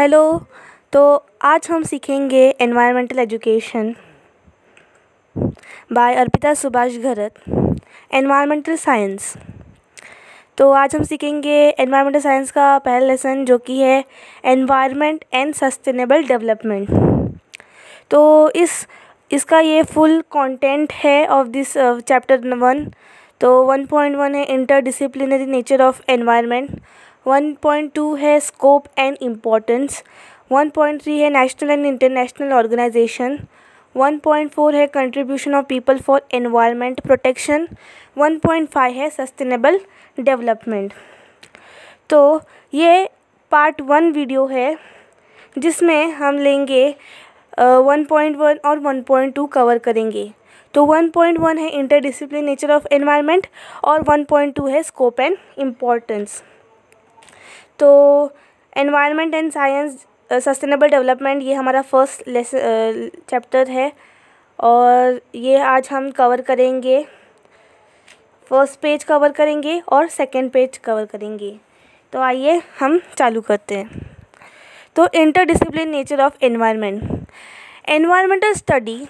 Hello. तो आज हम सीखेंगे environmental education by Arpita Subhash Gharat, environmental science. तो आज हम सीखेंगे एनवायरमेंटल साइंस का पहला लेसन जो कि है एनवायरनमेंट एंड सस्टेनेबल डेवलपमेंट। तो इसका ये फुल कंटेंट है ऑफ दिस चैप्टर 1। तो 1.1 है इंटरडिसिप्लिनरी नेचर ऑफ एनवायरनमेंट, 1.2 है स्कोप एंड इम्पोर्टेंस, 1.3 है नेशनल एंड इंटरनेशनल ऑर्गेनाइजेशन, 1.4 है contribution of people for environment protection, 1.5 है सस्टेनेबल डेवलपमेंट। तो ये पार्ट 1 वीडियो है जिसमें हम लेंगे 1.1 और 1.2 कवर करेंगे। तो 1.1 है इंटरडिसिप्लिनरी नेचर ऑफ एनवायरनमेंट और 1.2 है स्कोप एंड इम्पोर्टेंस। तो environment and science sustainable development ये हमारा फर्स्ट चैप्टर है और ये आज हम कवर करेंगे। फर्स्ट पेज कवर करेंगे और सेकंड पेज कवर करेंगे। तो आइए हम चालू करते हैं। तो interdisciplinary nature of environment. Environmental study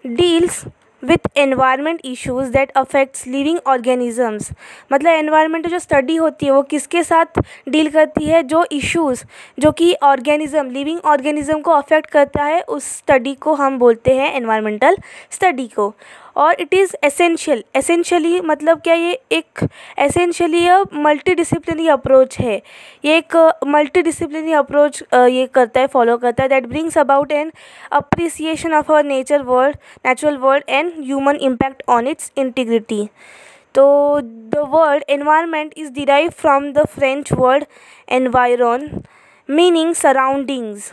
deals with environment issues that affects living organisms. मतलब एनवायरनमेंट जो स्टडी होती है वो किसके साथ डील करती है? जो इश्यूज़ जो कि ऑर्गेनिज्म लिविंग ऑर्गेनिज्म को अफेक्ट करता है, उस स्टडी को हम बोलते हैं एनवायरमेंटल स्टडी को। और इट इज़ एसेंशियली मतलब क्या, ये एक एसेंशियली मल्टी डिसिप्लिनरी अप्रोच है। ये एक मल्टी अप्रोच ये करता है, फॉलो करता है, that brings about an appreciation of our natural world and human impact on its integrity. तो the word environment is derive from the French word environ meaning surroundings,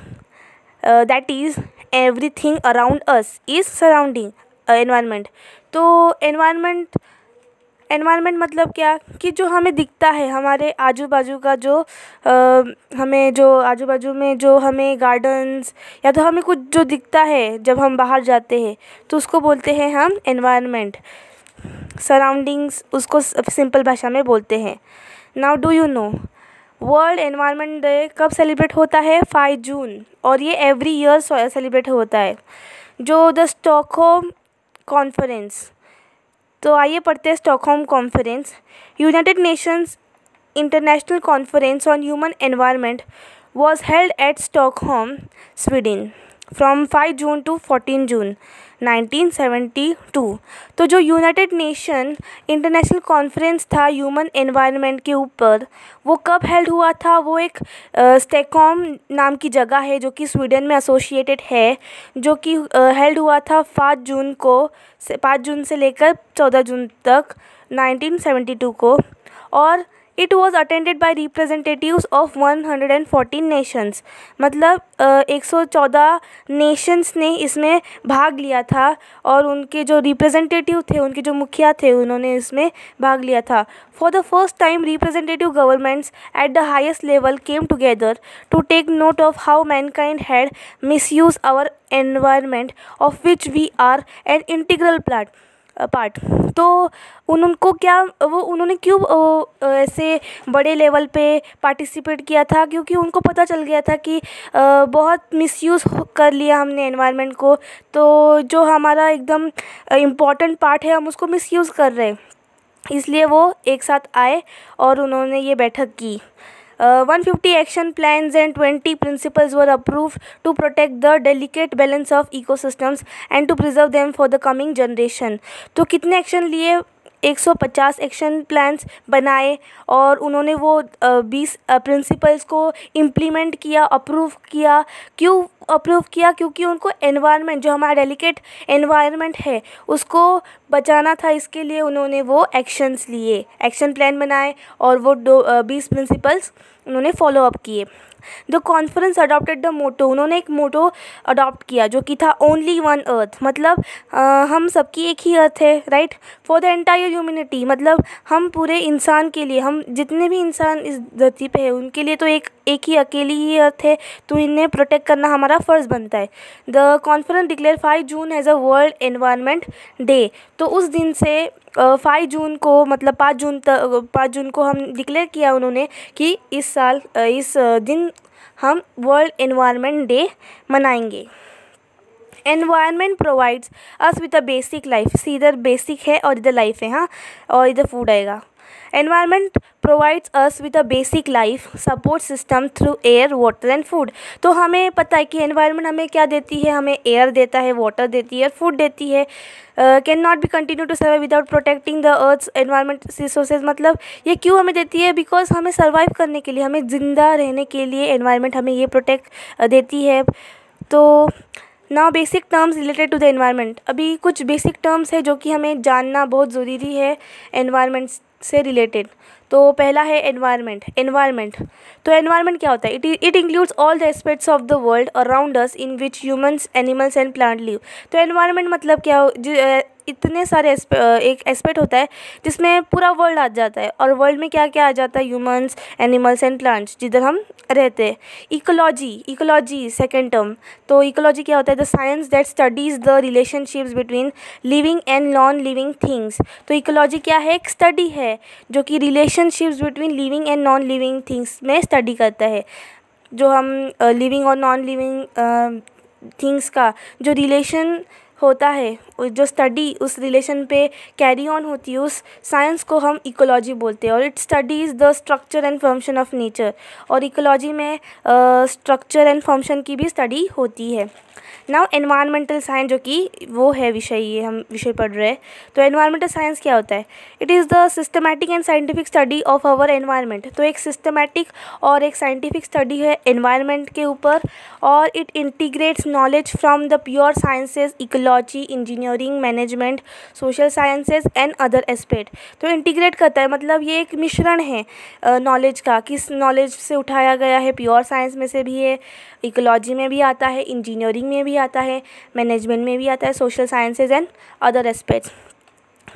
that is everything around us is surrounding environment. तो environment मतलब क्या कि जो हमें दिखता है हमारे आजू बाजू का, जो हमें जो आजू बाजू में जो हमें गार्डन्स या तो हमें कुछ जो दिखता है जब हम बाहर जाते हैं तो उसको बोलते हैं हम एनवायरनमेंट। सराउंडिंग्स उसको सिंपल भाषा में बोलते हैं। Now do you know world environment day कब सेलिब्रेट होता है? 5 जून। और ये एवरी ईयर सेलिब्रेट होता है। जो द स्टॉकहोम कॉन्फ्रेंस, तो आइए पढ़ते हैं Stockholm conference. United Nations international conference on human environment was held at Stockholm, Sweden from 5 June to 14 June 1972। तो जो यूनाइटेड नेशन इंटरनेशनल कॉन्फ्रेंस था ह्यूमन एनवायरनमेंट के ऊपर, वो कब हेल्ड हुआ था? वो एक स्टॉकहोम नाम की जगह है जो कि स्वीडन में एसोसिएटेड है, जो कि हेल्ड हुआ था 5 जून को, 5 जून से लेकर 14 जून तक 1972 को। और it was attended by representatives of 114 Nations. मतलब 114 नेशंस ने इसमें भाग लिया था और उनके जो रिप्रेजेंटेटिव थे, उनके जो मुखिया थे, उन्होंने इसमें भाग लिया था। For the first time representative governments at the highest level came together to take note of how mankind had misuse our environment of which we are an integral part. तो उनको क्या, वो उन्होंने क्यों ऐसे बड़े लेवल पे पार्टिसिपेट किया था? क्योंकि उनको पता चल गया था कि बहुत मिसयूज़ कर लिया हमने एनवायरनमेंट को, तो जो हमारा एकदम इम्पॉर्टेंट पार्ट है हम उसको मिसयूज़ कर रहे हैं। इसलिए वो एक साथ आए और उन्होंने ये बैठक की। 150 action plans and 20 principles were approved to protect the delicate balance of ecosystems and to preserve them for the coming generation। तो कितने एक्शन लिए? 150 एक्शन प्लान्स बनाए और उन्होंने वो 20 प्रिंसिपल्स को इम्प्लीमेंट किया, अप्रूव किया। क्यों अप्रूव किया? क्योंकि उनको एनवायरनमेंट, जो हमारा डेलिकेट एनवायरनमेंट है, उसको बचाना था। इसके लिए उन्होंने वो एक्शंस लिए, एक्शन प्लान बनाए और वो 20 प्रिंसिपल्स उन्होंने फॉलो अप किए। The conference adopted the motto, उन्होंने एक मोटो अडॉप्ट किया जो कि था ओनली वन अर्थ। मतलब हम सबकी एक ही अर्थ है, right? For the entire humanity, मतलब हम पूरे इंसान के लिए, हम जितने भी इंसान इस धरती पे है उनके लिए तो एक ही अकेली ही अर्थ है, तो इन्हें प्रोटेक्ट करना हमारा फ़र्ज़ बनता है। The conference declare 5 June as a World environment Day. तो उस दिन से 5 जून को, मतलब 5 जून को हम डिक्लेयर किया उन्होंने कि इस साल इस दिन हम वर्ल्ड एनवायरनमेंट डे मनाएंगे। Environment provides us with a basic life, see इधर बेसिक है और इधर लाइफ है, हाँ, और इधर फूड आएगा। Environment provides us with a basic life support system through air, water and food. तो हमें पता है कि एनवायरनमेंट हमें क्या देती है, हमें एयर देता है, वाटर देती है, फूड देती है। Can not be continue to survive without protecting the earth's environment resources. मतलब ये क्यों हमें देती है, बिकॉज हमें सर्वाइव करने के लिए, हमें ज़िंदा रहने के लिए एनवायरनमेंट हमें ये प्रोटेक्ट देती है। तो now basic terms related to the environment. अभी कुछ बेसिक टर्म्स है जो कि हमें जानना बहुत ज़रूरी है एनवायरनमेंट से रिलेटेड। तो पहला है एनवायरनमेंट। एनवायरनमेंट, तो एनवायरनमेंट क्या होता है? It includes all the aspects of the world around us in which humans, animals and plant live. तो एनवायरनमेंट मतलब क्या, इतने सारे एक एस्पेक्ट होता है जिसमें पूरा वर्ल्ड आ जाता है, और वर्ल्ड में क्या क्या आ जाता है? ह्यूमंस, एनिमल्स एंड प्लांट्स, जिधर हम रहते हैं। Ecology, ecology second term. तो इकोलॉजी क्या होता है? The science that studies the relationships between living and non living things. तो इकोलॉजी क्या है? एक स्टडी है जो कि relationships between living and non living things में स्टडी करता है। जो हम लिविंग और नॉन लिविंग थिंग्स का जो रिलेशन होता है, जो स्टडी उस रिलेशन पे कैरी ऑन होती है, उस साइंस को हम इकोलॉजी बोलते हैं। और it studies the structure and function of nature. और इकोलॉजी में स्ट्रक्चर एंड फंक्शन की भी स्टडी होती है। नाउ एनवायरमेंटल साइंस, जो कि वो है विषय, ये हम विषय पढ़ रहे हैं। तो एनवायरमेंटल साइंस क्या होता है? It is the systematic and scientific study of our environment. तो एक सिस्टमैटिक और एक साइंटिफिक स्टडी है एनवायरनमेंट के ऊपर, और it integrates knowledge from the pure sciences, ecology, engineering, management, social sciences and other aspect. तो इंटीग्रेट करता है, मतलब ये एक मिश्रण है नॉलेज का, किस नॉलेज से उठाया गया है, प्योर साइंस में से भी है, इकोलॉजी में भी आता है, इंजीनियरिंग में भी आता है, मैनेजमेंट में भी आता है, social sciences and other aspects.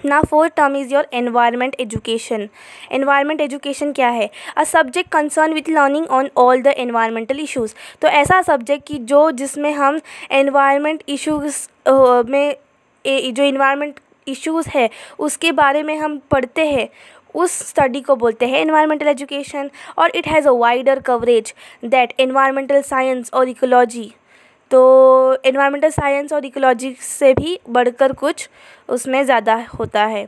ना fourth term is your environment education. Environment education क्या है? A subject concern with learning on all the environmental issues. तो ऐसा सब्जेक्ट कि जिसमें हम एनवायरनमेंट इश्यूज़ में जो एनवायरनमेंट इश्यूज़ है उसके बारे में हम पढ़ते हैं, उस स्टडी को बोलते हैं एनवायरमेंटल एजुकेशन। और it has a wider coverage that environmental science और इकोलॉजी। तो एनवायरमेंटल साइंस और इकोलॉजी से भी बढ़कर कुछ उसमें ज़्यादा होता है।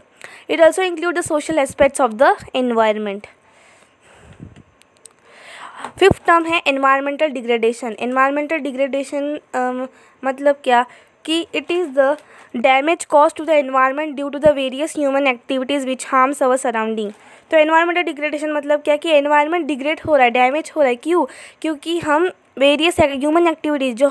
It also include the social aspects of the environment. Fifth term है एनवायरमेंटल डिग्रेडेशन। एनवायरमेंटल डिग्रेडेशन मतलब क्या कि it is the damage cause to the environment due to the various human activities which harms our surrounding. तो environmental degradation मतलब क्या कि environment degrade हो रहा है, डैमेज हो रहा है। क्यों? क्योंकि हम वेरियस ह्यूमन एक्टिविटीज़, जो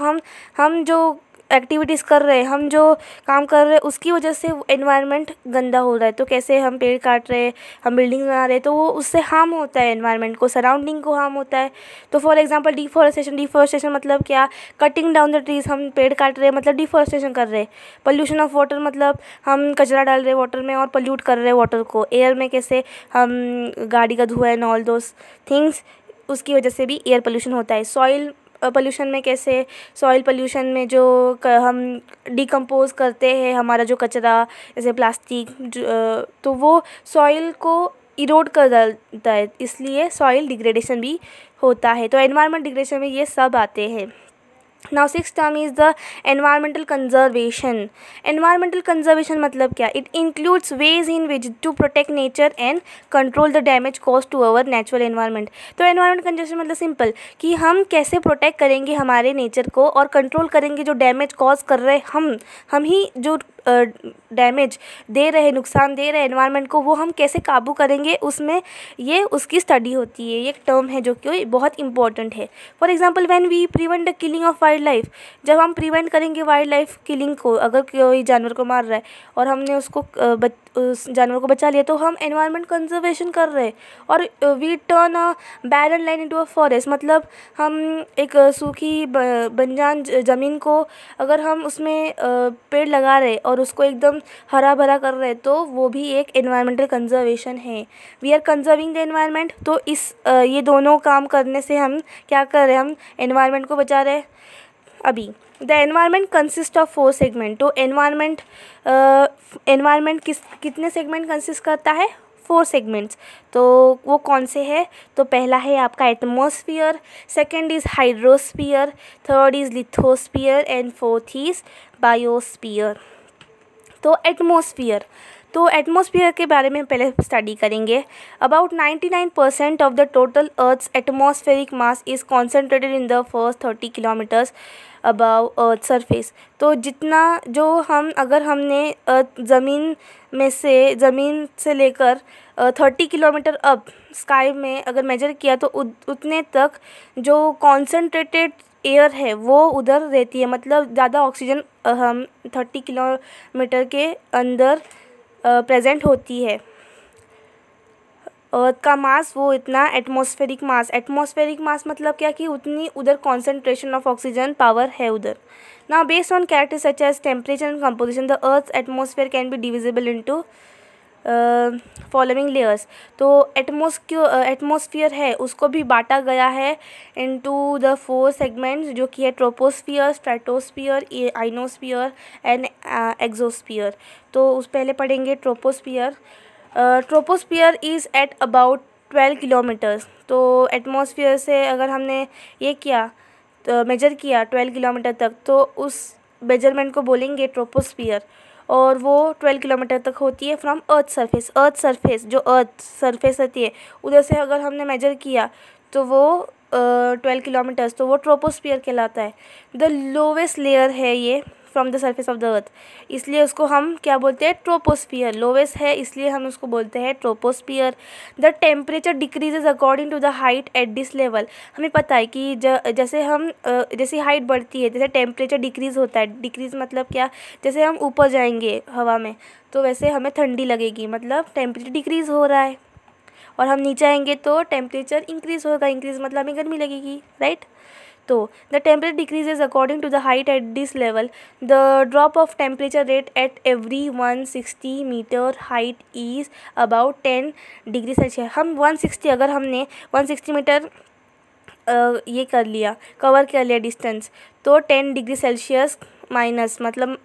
हम जो एक्टिविटीज़ कर रहे हैं, हम जो काम कर रहे हैं, उसकी वजह से एनवायरनमेंट गंदा हो रहा है। तो कैसे? हम पेड़ काट रहे हैं, हम बिल्डिंग बना रहे हैं, तो वो उससे हार्म होता है, एनवायरनमेंट को, सराउंडिंग को हार्म होता है। तो फॉर एग्जांपल डिफॉरेस्टेशन। डिफॉरेस्टेशन मतलब क्या? Cutting down the trees. हम पेड़ काट रहे हैं मतलब डिफॉरेस्टेशन कर रहे हैं। पोल्यूशन ऑफ वाटर मतलब हम कचरा डाल रहे हैं वाटर में और पोल्यूट कर रहे हैं वाटर को। एयर में कैसे? हम गाड़ी का धुआं एंड ऑल दोस थिंग्स, उसकी वजह से भी एयर पोल्यूशन होता है। सॉइल पोल्यूशन में कैसे? सॉइल पोल्यूशन में जो हम डिकम्पोज करते हैं हमारा जो कचरा, जैसे प्लास्टिक, तो वो सॉइल को इरोड कर डालता है, इसलिए सॉइल डिग्रेडेशन भी होता है। तो एनवायरनमेंट डिग्रेडेशन में ये सब आते हैं। Now six term is the environmental conservation. Environmental conservation मतलब क्या? It includes ways in which to protect nature and control the damage cause to our natural environment. तो एनवायरमेंट कंजर्वेशन मतलब सिंपल कि हम कैसे प्रोटेक्ट करेंगे हमारे नेचर को और कंट्रोल करेंगे जो डैमेज कॉज कर रहे हम ही जो डैमेज दे रहे, नुकसान दे रहे एनवायरनमेंट को, वो हम कैसे काबू करेंगे, उसमें ये उसकी स्टडी होती है। ये एक टर्म है जो कि बहुत इंपॉर्टेंट है। For example when we prevent the killing of wild life, जब हम प्रिवेंट करेंगे वाइल्ड लाइफ किलिंग को, अगर कोई जानवर को मार रहा है और हमने उसको उस जानवर को बचा लिया, तो हम एनवायरनमेंट कंजर्वेशन कर रहे हैं। और we turn a barren land into a forest, मतलब हम एक सूखी बंजान ज़मीन को अगर हम उसमें पेड़ लगा रहे और उसको एकदम हरा भरा कर रहे हैं, तो वो भी एक एनवायरमेंटल कंजर्वेशन है। We are conserving the environment. तो ये दोनों काम करने से हम क्या कर रहे हैं? हम एनवायरनमेंट को बचा रहे हैं। अभी the environment consist of 4 segment. तो एनवायरनमेंट कितने सेगमेंट कंसिस्ट करता है? 4 सेगमेंट्स। तो वो कौन से हैं? तो पहला है आपका atmosphere, second is hydrosphere, third is lithosphere and fourth is biosphere. तो एटमॉस्फेयर के बारे में पहले स्टडी करेंगे। About 99% of the total earth's atmospheric mass is concentrated in the first 30 kilometres above earth surface. तो जितना जो अगर हमने ज़मीन से लेकर 30 किलोमीटर अप स्काई में अगर मेजर किया तो उतने तक जो कॉन्सेंट्रेटेड एयर है वो उधर रहती है, मतलब ज़्यादा ऑक्सीजन हम 30 किलोमीटर के अंदर प्रेजेंट होती है। अर्थ का मास वो इतना एटमॉस्फेरिक मास मतलब क्या कि उतनी उधर कॉन्सेंट्रेशन ऑफ ऑक्सीजन पावर है उधर। Now based on characters such as temperature and composition the earth atmosphere can be divisible into following layers. तो एटमॉस्फेयर है उसको भी बांटा गया है इनटू द 4 सेगमेंट्स, जो कि है troposphere, stratosphere, ionosphere and exosphere. तो उस पहले पढ़ेंगे troposphere. Troposphere is at about 12 kilometres. तो एटमॉस्फेयर से अगर हमने ये किया तो मेजर किया 12 किलोमीटर तक, तो उस मेजरमेंट को बोलेंगे ट्रोपोस्फियर, और वो 12 किलोमीटर तक होती है फ्रॉम अर्थ सरफेस जो अर्थ सरफेस रहती है उधर से अगर हमने मेजर किया तो वो 12 किलोमीटर्स, तो वो ट्रोपोस्फियर कहलाता है। द लोवेस्ट लेयर है ये from the surface of the अर्थ, इसलिए उसको हम क्या बोलते हैं? ट्रोपोस्फियर। लोवेस्ट है इसलिए हम उसको बोलते हैं troposphere. The temperature decreases according to the height at this level. हमें पता है कि जैसे हाइट बढ़ती है जैसे टेम्परेचर डिक्रीज़ होता है। डिक्रीज़ मतलब क्या? जैसे हम ऊपर जाएंगे हवा में तो वैसे हमें ठंडी लगेगी, मतलब टेम्परेचर डिक्रीज़ हो रहा है, और हम नीचे आएंगे तो टेम्परेचर इंक्रीज़ होगा। इंक्रीज़ मतलब हमें गर्मी लगेगी, राइट? तो the temperature decreases according to the height at this level. The drop of temperature rate at every 160 metre height is about 10 degree Celsius. हम 160 अगर हमने 160 मीटर ये कर लिया, कवर कर लिया डिस्टेंस, तो 10 डिग्री सेल्सियस माइनस मतलब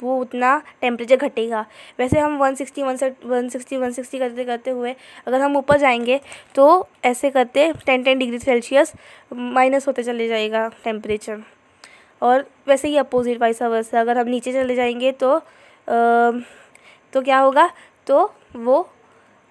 वो उतना टेम्परेचर घटेगा। वैसे हम 160 करते करते हुए अगर हम ऊपर जाएंगे तो ऐसे करते 10 डिग्री सेल्सियस माइनस होते चले जाएगा टेम्परेचर। और वैसे ही अपोजिट वाइस वर्सा अगर हम नीचे चले जाएंगे तो क्या होगा? तो वो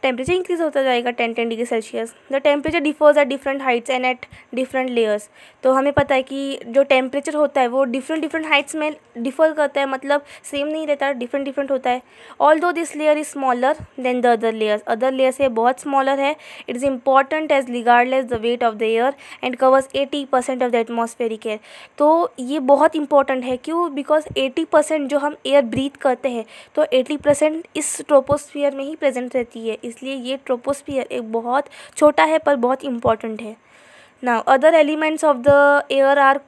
टेम्परेचर इंक्रीज़ होता जाएगा 10 degree Celsius. The temperature differs at different Heights and at different layers. तो हमें पता है कि जो टेम्परेचर होता है वो डिफरेंट हाइट्स में डिफर करता है, मतलब सेम नहीं रहता, डिफरेंट होता है। Although this layer is smaller than the other layer से बहुत स्मॉलर है। It is important as regardless the weight of the air and covers 80% of the atmospheric air. तो ये बहुत इंपॉर्टेंट है, क्यों? बिकॉज 80% जो हम एयर ब्रीथ करते हैं तो 80% इस ट्रोपोस्फियर में ही प्रेजेंट रहती है, इसलिए ये ट्रोपोस्फियर एक बहुत छोटा है पर बहुत इम्पॉर्टेंट है। Now other elements of the air are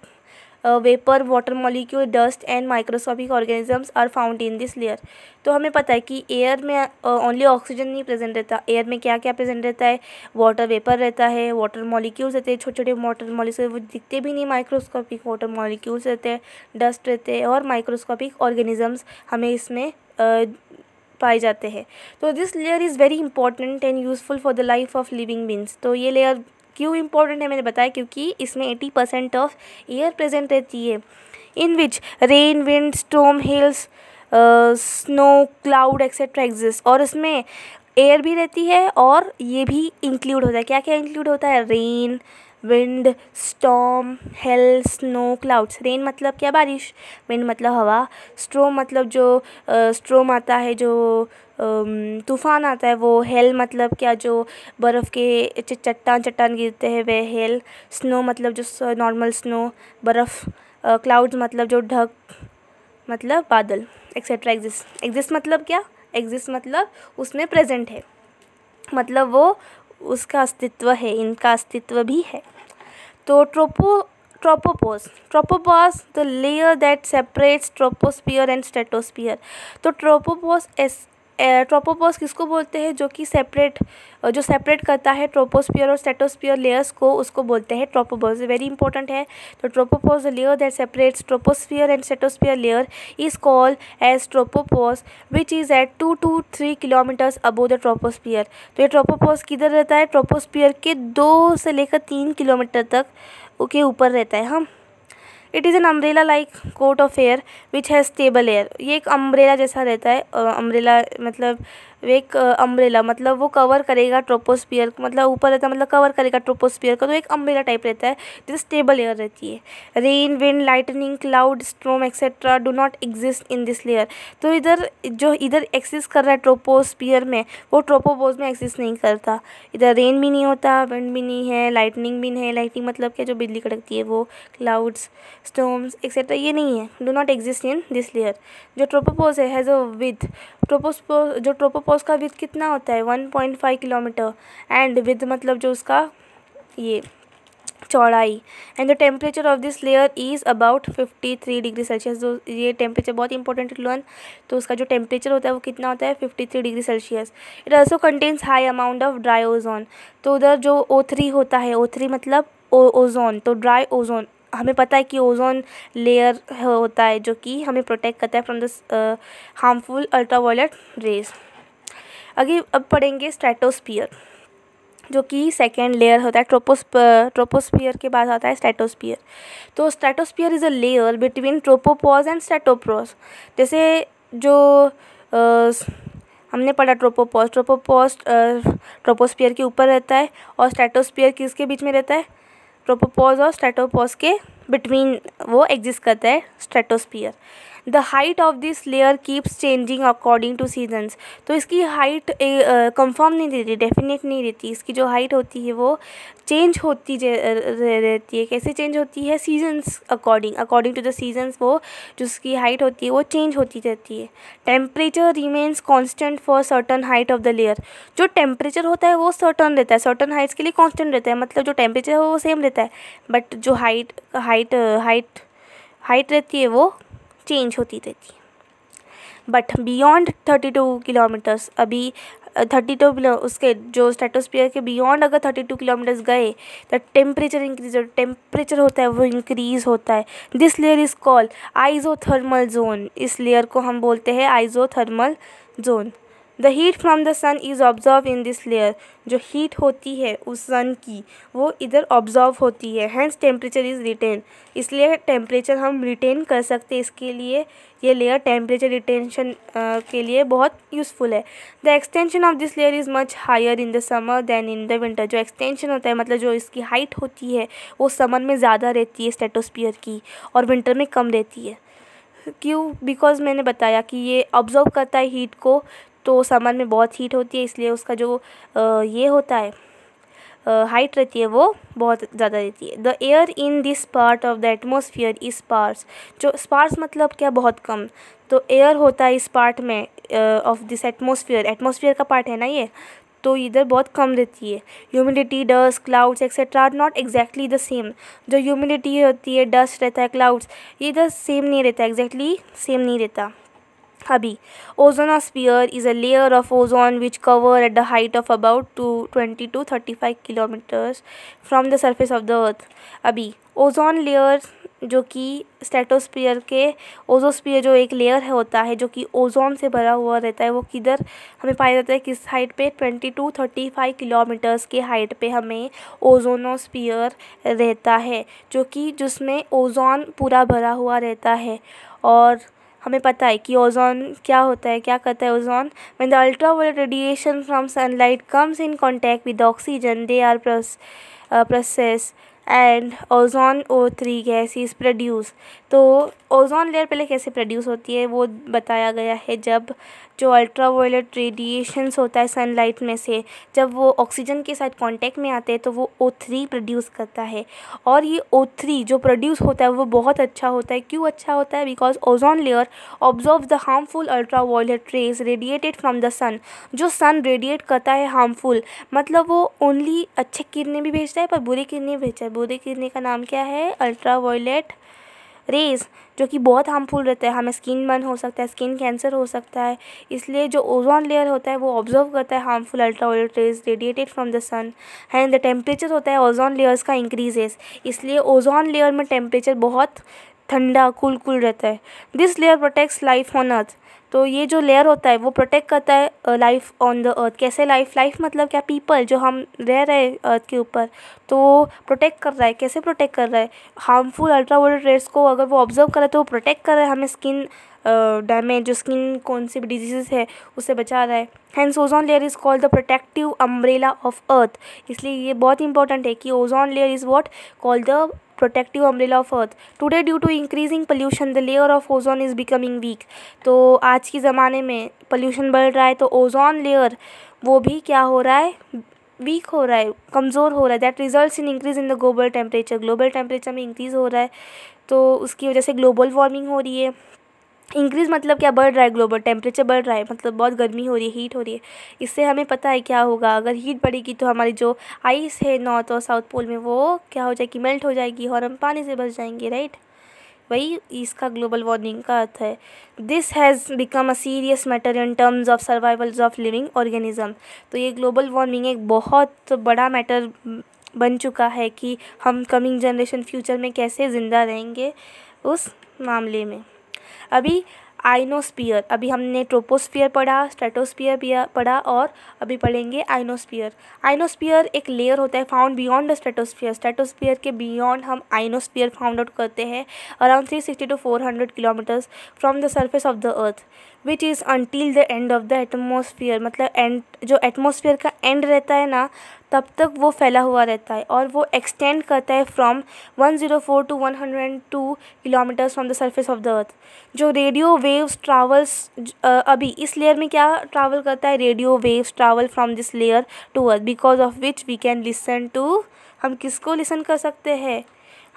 vapour, water molecule, dust and microscopic organisms are found in this layer. तो हमें पता है कि एयर में ओनली ऑक्सीजन नहीं प्रेजेंट रहता, एयर में क्या क्या प्रेजेंट रहता है? वाटर वेपर रहता है, वाटर मॉलिक्यूल्स रहते हैं, छोटे छोटे वाटर मॉलिक्यूल्स वो दिखते भी नहीं, माइक्रोस्कोपिक वाटर मॉलिक्यूल्स रहते हैं, डस्ट रहते हैं, और माइक्रोस्कोपिक ऑर्गेनिजम्स हमें इसमें पाए जाते हैं। तो this layer is very important and useful for the life of living beings. तो ये लेयर क्यों इंपॉर्टेंट है मैंने बताया, क्योंकि इसमें 80% ऑफ एयर प्रेजेंट रहती है, in which rain, wind, storm, hills, snow, cloud etcetera exist. और इसमें एयर भी रहती है और ये भी इंक्लूड होता है। क्या क्या इंक्लूड होता है? Rain, wind, storm, hello, snow, clouds. Rain मतलब क्या? बारिश। विंड मतलब हवा। स्टॉर्म मतलब जो स्टॉर्म आता है, जो तूफ़ान आता है वो। हेल मतलब क्या? जो बर्फ़ के चट्टान गिरते हैं वे हेल। स्नो मतलब जो नॉर्मल स्नो, बर्फ़। क्लाउड्स मतलब जो ढग मतलब बादल, एक्सेट्रा एग्जिस्ट मतलब क्या? एग्जिस्ट मतलब उसमें प्रेजेंट है, मतलब वो उसका अस्तित्व है, इनका अस्तित्व भी है। तो tropopause the layer that separates troposphere and stratosphere. तो ट्रोपोपॉज ट्रोपोपॉज किसको बोलते हैं, जो सेपरेट करता है ट्रोपोस्फियर और स्ट्रेटोस्फियर लेयर्स को, उसको बोलते हैं ट्रोपोपॉज। वेरी इंपॉर्टेंट है। तो tropopause the layer that separates troposphere and stratosphere layer is called as tropopause which is at 2 to 3 kilometres above the troposphere. तो ये ट्रोपोपॉज किधर रहता है, ट्रोपोस्फियर के 2 से लेकर 3 किलोमीटर तक के ऊपर रहता है। हम it is an umbrella like coat of air which has stable air. ये एक अम्ब्रेला जैसा रहता है। अम्ब्रेला मतलब एक अम्ब्रेला मतलब वो कवर करेगा ट्रोपोस्फियर, मतलब ऊपर रहता है मतलब कवर करेगा ट्रोपोस्फियर को। तो एक अम्ब्रेला टाइप रहता है जिससे स्टेबल एयर रहती है। Rain, wind, lightning, cloud, storm etcetera do not exist in this layer. तो इधर एक्सिस्ट कर रहा है ट्रोपोस्फियर में, वो ट्रोपोपॉज में एक्सिस्ट नहीं करता। इधर रेन भी नहीं होता, विंड भी नहीं है, लाइटनिंग भी नहीं है। लाइटनिंग मतलब क्या, जो बिजली कड़कती है वो, क्लाउड्स, स्टॉर्म्स एक्सेट्रा ये नहीं है, do not exist in this layer. जो ट्रोपोपॉज है हैज़ अ विथ, जो ट्रोपोपॉज का विथ कितना होता है 1.5 किलोमीटर। एंड विथ मतलब जो उसका ये चौड़ाई। And the temperature of this layer is about 53 degree Celsius. तो ये टेम्परेचर बहुत इंपॉर्टेंट टू लर्न। तो उसका जो टेम्परेचर होता है वो कितना होता है 53 degree Celsius. It also contains high amount of dry ozone. तो उधर जो O3 होता है, O3 मतलब ओजोन, तो ड्राई ओजोन, हमें पता है कि ओजोन लेयर होता है जो कि हमें प्रोटेक्ट करता है from the harmful ultraviolet raise. आगे अब पढ़ेंगे स्ट्रेटोस्फियर, जो कि सेकेंड लेयर होता है। ट्रोपोस्फियर के बाद आता है स्ट्रेटोस्फियर। तो stratosphere is a layer between tropopause and stratopause. जैसे जो हमने पढ़ा ट्रोपोपॉज ट्रोपोस्फियर के ऊपर रहता है और स्ट्रेटोस्फियर किसके बीच में रहता है, ट्रोपोपॉज और स्ट्रेटोपॉज के बिटवीन वो एग्जिस्ट करता है stratosphere. The height of this layer keeps changing according two seasons. तो इसकी हाइट कंफर्म नहीं रहती, डेफिनेट नहीं रहती। इसकी जो हाइट होती है वो चेंज होती रहती है। कैसे चेंज होती है, seasons according to the seasons वो जो उसकी हाइट होती है वो चेंज होती रहती है। Temperature remains constant for certain height of the layer. जो टेम्परेचर होता है वो सर्टन रहता है, सर्टन हाइट्स के लिए कॉन्स्टेंट रहता है, मतलब जो टेम्परेचर है वो सेम रहता है, बट जो हाइट रहती है वो चेंज होती रहती है। बट बियॉन्ड 32 किलोमीटर्स, अभी 32 उसके जो स्ट्रेटोस्फियर के बियॉन्ड अगर 32 किलोमीटर्स गए तो टेम्परेचर इंक्रीज, टेम्परेचर होता है वो इंक्रीज़ होता है। This layer is called isothermal zone. इस लेयर को हम बोलते हैं isothermal zone. The heat from the sun is observe in this layer. जो हीट होती है उस सन की वो इधर ऑब्जर्व होती है। हैंस टेम्परेचर इज़ रिटेन, इसलिए टेम्परेचर हम रिटेन कर सकते हैं। इसके लिए ये लेयर टेम्परेचर रिटेंशन के लिए बहुत यूज़फुल है। The extension of this layer is much higher in the summer than in the winter. जो एक्सटेंशन होता है मतलब जो इसकी हाइट होती है वो समर में ज़्यादा रहती है स्ट्रेटोस्फियर की, और विंटर में कम रहती है। क्यों, बिकॉज मैंने बताया कि ये ऑब्जर्व करता है हीट को, तो समर में बहुत हीट होती है इसलिए उसका जो ये होता है हाइट रहती है वो बहुत ज़्यादा रहती है। The air in this part of the atmosphere is sparse. जो स्पार्स मतलब क्या, बहुत कम। तो एयर होता है इस पार्ट में ऑफ दिस एटमोसफियर, एटमोसफियर का पार्ट है ना ये, तो इधर बहुत कम रहती है। Humidity, dust, clouds etcetera are not exactly the same. जो ह्यूमिडिटी होती है, डस्ट रहता है, क्लाउड्स, ये इधर सेम नहीं रहता, एग्जैक्टली सेम नहीं रहता। अभी ozonosphere is a layer of ozone which cover at the height of about 20 to 35 kilometers from the surface of the earth. अभी ओजोन लेयर जो कि स्ट्रेटोस्फियर के, ओजोस्फियर जो एक लेयर होता है जो कि ओजोन से भरा हुआ रहता है, वो किधर हमें पाया जाता है, किस हाइट पे, 20 to 35 किलोमीटर्स के हाइट पे हमें ओजोनोस्फियर रहता है, जो कि जिसमें ओजोन पूरा भरा हुआ रहता है। और हमें पता है कि ओजोन क्या होता है, क्या करता है ozone. When the ultraviolet radiation from sunlight comes in contact with oxygen they are process and ozone O3 gas is produce. तो ओजोन लेयर पहले कैसे प्रोड्यूस होती है वो बताया गया है। जब जो अल्ट्रावायलेट रेडिएशंस होता है सनलाइट में से, जब वो ऑक्सीजन के साथ कांटेक्ट में आते हैं तो वो O3 प्रोड्यूस करता है। और ये O3 जो प्रोड्यूस होता है वो बहुत अच्छा होता है। क्यों अच्छा होता है? Because ozone layer observe the harmful ultraviolet rays radiated from the sun. जो सन रेडिएट करता है हार्मफुल, मतलब वो ओनली अच्छे किरणें भी भेजता है पर बुरी किरणें भेजता है। बुरी किरणें का नाम क्या है? अल्ट्रावायलेट रेज़ जो कि बहुत हार्मफुल रहता है, हमें स्किन बर्न हो सकता है, स्किन कैंसर हो सकता है। इसलिए जो ओजोन लेयर होता है वो ऑब्जर्व करता है harmful ultraviolet rays radiated from the sun and the temperature होता है ओजोन लेयर्स का इंक्रीजेस, इसलिए ओजोन लेयर में टेम्परेचर बहुत ठंडा कूल रहता है। This layer protects life on earth, तो ये जो लेयर होता है वो प्रोटेक्ट करता है लाइफ ऑन द अर्थ। कैसे लाइफ मतलब क्या, पीपल जो हम रह रहे हैं अर्थ के ऊपर, तो वो प्रोटेक्ट कर रहा है। कैसे प्रोटेक्ट कर रहा है, हार्मफुल अल्ट्रावायलेट रेज को अगर वो ऑब्जर्व कर रहा है तो वो प्रोटेक्ट कर रहा है हमें, स्किन डैमेज, जो स्किन कौन सी भी डिजीज़ है उससे बचा रहा है। Hence ozone layer is called the protective umbrella of earth, इसलिए ये बहुत इंपॉर्टेंट है कि ozone layer is what called the protective umbrella of earth. Today due to increasing pollution the layer of ozone is becoming weak, तो आज के ज़माने में पोल्यूशन बढ़ रहा है तो ओजोन लेयर वो भी क्या हो रहा है, वीक हो रहा है, कमज़ोर हो रहा है। That results in increase in the global temperature, global temperature में इंक्रीज़ हो रहा है, तो उसकी वजह से ग्लोबल वार्मिंग हो रही है। इंक्रीज़ मतलब क्या, बढ़ रहा है, ग्लोबल टेम्परेचर बढ़ रहा है मतलब बहुत गर्मी हो रही है, हीट हो रही है। इससे हमें पता है क्या होगा, अगर हीट बढ़ेगी तो हमारी जो आइस है नॉर्थ और साउथ पोल में वो क्या हो जाएगी, मेल्ट हो जाएगी और हम पानी से बच जाएंगे, राइट। वही इसका ग्लोबल वार्मिंग का अर्थ है। This has become a serious matter in terms of survivals of living organism, तो ये ग्लोबल वार्मिंग एक बहुत बड़ा मैटर बन चुका है कि हम कमिंग जनरेशन फ्यूचर में कैसे ज़िंदा रहेंगे उस मामले में। अभी आइनोस्फीयर, अभी हमने ट्रोपोस्फीयर पढ़ा, स्ट्रेटोस्फीयर पढ़ा और अभी पढ़ेंगे आइनोस्फीयर। आइनोस्फीयर एक लेयर होता है found beyond the stratosphere, stratosphere के बियॉन्ड हम आइनोस्फीयर फाउंड आउट करते हैं around 360 to 400 kilometres from the surface of the earth which is until the end of the atmosphere, मतलब एंड जो एटमोसफियर का एंड रहता है ना तब तक वो फैला हुआ रहता है और वो एक्सटेंड करता है from 104 to 102 kilometres from the surface of the अर्थ। जो रेडियो वेव्स ट्रैवल्स अभी इस लेयर में क्या ट्रैवल करता है, radio waves travel from this layer to earth because of which we can listen to, हम किसको लिसन कर सकते हैं,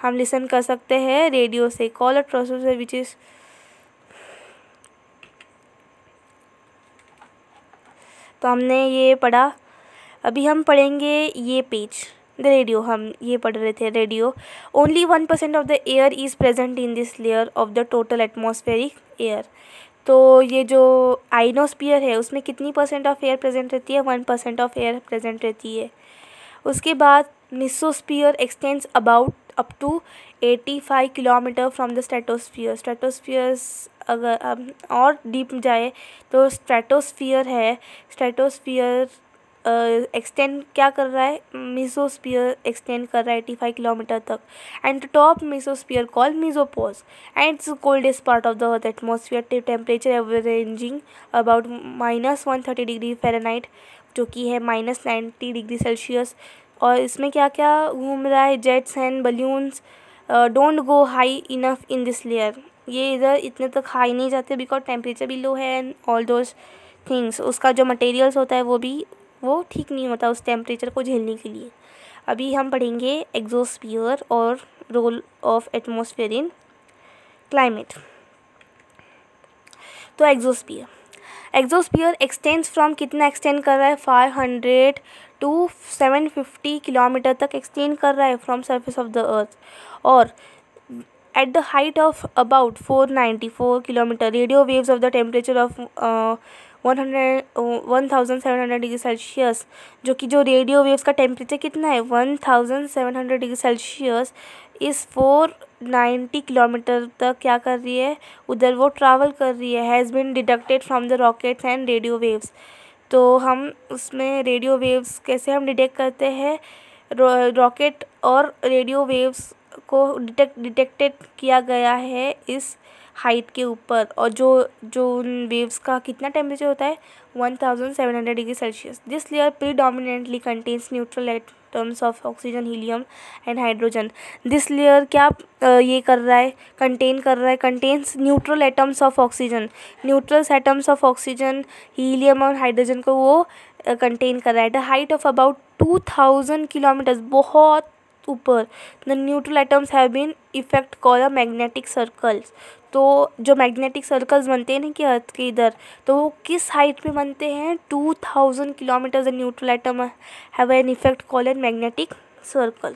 हम लिसन कर सकते हैं रेडियो से, call a transducer which is, तो हमने ये पढ़ा। अभी हम पढ़ेंगे ये पेज, द रेडियो, हम ये पढ़ रहे थे radio. Only 1% of the air is present in this layer of the total atmospheric air, तो ये जो आइनोस्फीयर है उसमें कितनी परसेंट ऑफ एयर प्रेजेंट रहती है, 1% ऑफ एयर प्रेजेंट रहती है। उसके बाद mesosphere extends about up to 85 kilometre from the stratosphere, stratosphere अगर हम और डीप जाए तो स्ट्रेटोस्फीयर है, स्ट्रेटोस्फीयर एक्सटेंड क्या कर रहा है, मेसोस्फीयर एक्सटेंड कर रहा है 85 किलोमीटर तक and top mesosphere call mesopause and it's coldest part of the earth atmosphere, temperature averaging about -130 degree Fahrenheit जो कि है -90 डिग्री सेल्सियस। और इसमें क्या क्या घूम रहा है, jets and balloons don't go high enough in this layer, ये इधर इतने तक हाई नहीं जाते बिकॉज टेम्परेचर भी लो है एंड ऑल दोज थिंग्स, उसका जो मटेरियल्स होता है वो ठीक नहीं होता उस टेम्परेचर को झेलने के लिए। अभी हम पढ़ेंगे एक्सोस्फीयर और role of atmosphere in climate. तो एक्सोस्फीयर एक्सटेंड्स फ्रॉम, कितना एक्सटेंड कर रहा है, 500 to 750 किलोमीटर तक एक्सटेंड कर रहा है from surface of the earth. और at the height of about 494 kilometer radio waves of the temperature of 1700 degree Celsius, जो कि जो रेडियो वेव्स का टेम्परेचर कितना है 1700 डिग्री सेल्सियस, इस 490 किलोमीटर तक क्या कर रही है, उधर वो ट्रैवल कर रही है, has been deducted from the rockets and radio waves. तो हम उसमें रेडियो वेव्स कैसे हम डिटेक्ट करते हैं, रॉकेट और रेडियो वेव्स को डिटेक्टेड किया गया है इस हाइट के ऊपर, और जो उन वेव्स का कितना टेम्परेचर होता है 1700 degree Celsius. This layer predominantly contains neutral atoms of oxygen, helium and hydrogen. This layer क्या ये कर रहा है, कंटेन कर रहा है, contains neutral atoms of oxygen, neutrals atoms of oxygen, helium और हाइड्रोजन को वो कंटेन कर रहा है। The height of about 2000 kilometres, बहुत ऊपर, the neutral atoms have been effect call a magnetic circles. तो जो मैग्नेटिक सर्कल्स बनते हैं ना कि अर्थ के इधर, तो वो किस हाइट पे बनते हैं, 2000 kilometers. The neutral atom have an effect call an magnetic circle.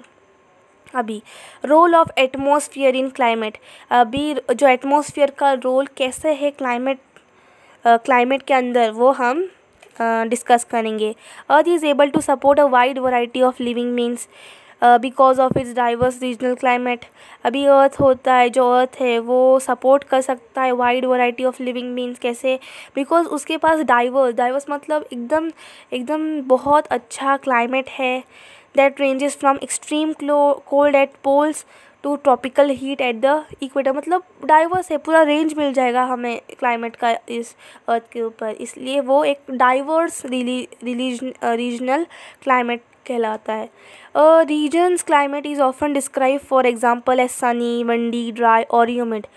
अभी role of atmosphere in climate, अभी जो एटमॉस्फेयर का रोल कैसे है क्लाइमेट के अंदर, वो हम डिस्कस करेंगे। Earth is able to support a wide variety of living means because of its diverse regional climate. अभी अर्थ होता है, जो अर्थ है वो सपोर्ट कर सकता है wide variety of living means, कैसे? बिकॉज उसके पास डाइवर्स मतलब एकदम एकदम बहुत अच्छा क्लाइमेट है, that ranges from extreme cold at poles to tropical heat at the equator. मतलब डाइवर्स है, पूरा रेंज मिल जाएगा हमें क्लाइमेट का इस अर्थ के ऊपर, इसलिए वो एक डाइवर्स रीजनल क्लाइमेट कहलाता है। A region's climate is often described, for example, as sunny, windy, dry, or humid.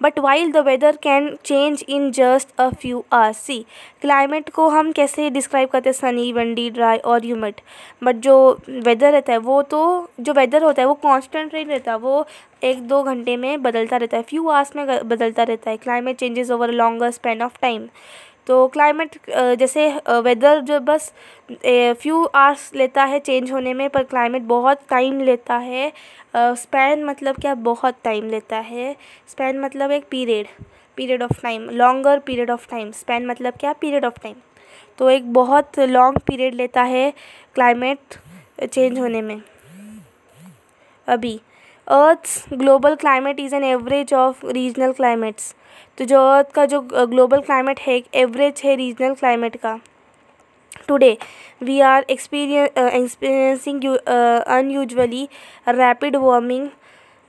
But while the weather can change in just a few hours, see, climate को हम कैसे डिस्क्राइब करते हैं? Sunny, windy, dry और humid. But जो weather रहता है वो तो, जो वेदर होता है वो कांस्टेंट नहीं रहता, वो 1-2 घंटे में बदलता रहता है, फ्यू आवर्स में बदलता रहता है। Climate changes over a longer span of time. तो क्लाइमेट जैसे वेदर जो बस फ्यू आवर्स लेता है चेंज होने में, पर क्लाइमेट बहुत टाइम लेता है। स्पैन मतलब क्या? बहुत टाइम लेता है। स्पैन मतलब एक period of time, longer period of time. Span मतलब क्या? Period of time. तो एक बहुत लॉन्ग पीरियड लेता है क्लाइमेट चेंज होने में। अभी earth's global climate is an average of regional climates. तो जो अर्थ का जो ग्लोबल क्लाइमेट है एक एवरेज है रीजनल क्लाइमेट का। Today we are experiencing unusually rapid warming.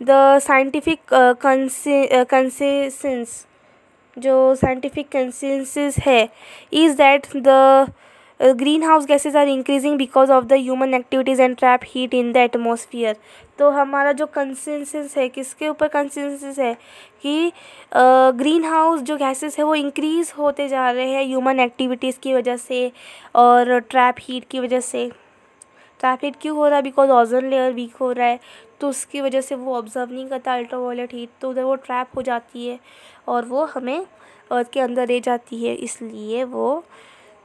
The scientific consensus, जो साइंटिफिक कंसेंसस है, is that the greenhouse gases are increasing because of the human activities and trap heat in the atmosphere. तो हमारा जो consensus है, किसके ऊपर consensus है? कि ग्रीन हाउस जो गैसेस है वो इंक्रीज़ होते जा रहे हैं ह्यूमन एक्टिविटीज़ की वजह से और ट्रैप हीट की वजह से। ट्रैप हीट क्यों हो रहा है? बिकॉज ओजोन लेयर वीक हो रहा है, तो उसकी वजह से वो ऑब्जर्व नहीं करता अल्ट्रावायलेट हीट, तो उधर वो ट्रैप हो जाती है और वो हमें अर्थ के अंदर रह जाती है, इसलिए वो